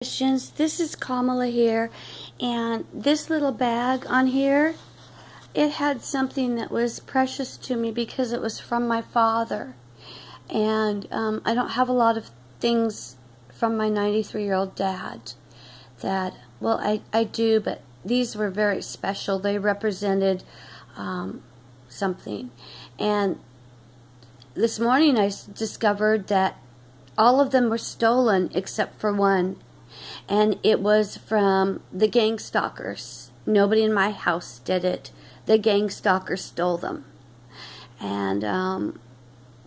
Christians, this is Kamala here, and this little bag on here, it had something that was precious to me because it was from my father. And I don't have a lot of things from my 93-year-old dad that, well, I do, but these were very special. They represented something. And this morning I discovered that all of them were stolen except for one. And it was from the Gangstalkers. Nobody in my house did it. The Gangstalkers stole them. And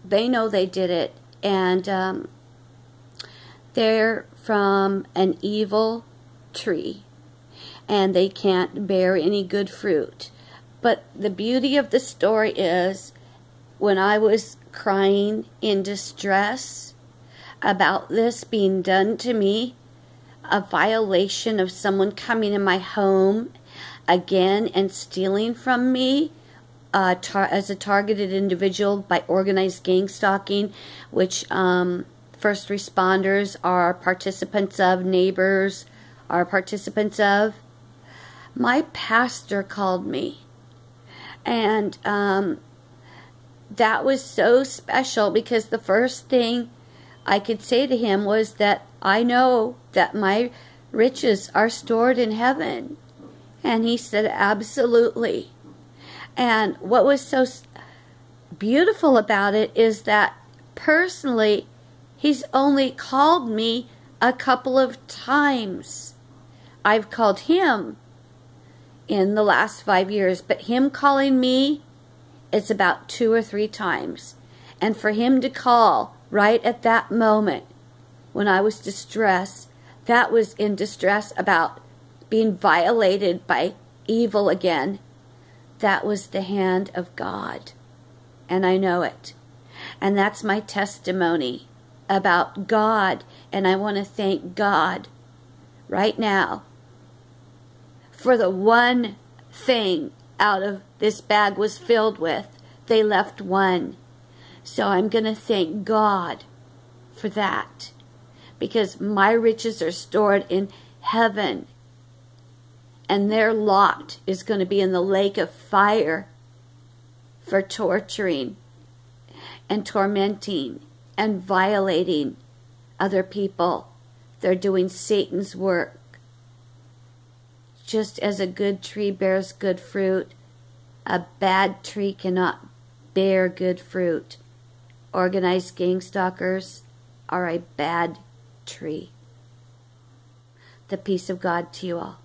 they know they did it. And they're from an evil tree. And they can't bear any good fruit. But the beauty of the story is, when I was crying in distress about this being done to me, a violation of someone coming in my home again and stealing from me as a targeted individual by organized gang stalking, which first responders are participants of, neighbors are participants of. My pastor called me, and that was so special because the first thing I could say to him was that I know that my riches are stored in heaven. And he said, absolutely. And what was so beautiful about it is that personally, he's only called me a couple of times. I've called him in the last 5 years, but him calling me, it's about 2 or 3 times. And for him to call right at that moment when I was distressed, that was in distress about being violated by evil again, that was the hand of God. And I know it. And that's my testimony about God. And I want to thank God right now for the one thing out of this bag was filled with. They left one. So I'm going to thank God for that, because my riches are stored in heaven, and their lot is going to be in the lake of fire for torturing and tormenting and violating other people. They're doing Satan's work. Just as a good tree bears good fruit, a bad tree cannot bear good fruit. Organized gang stalkers are a bad tree. The peace of God to you all.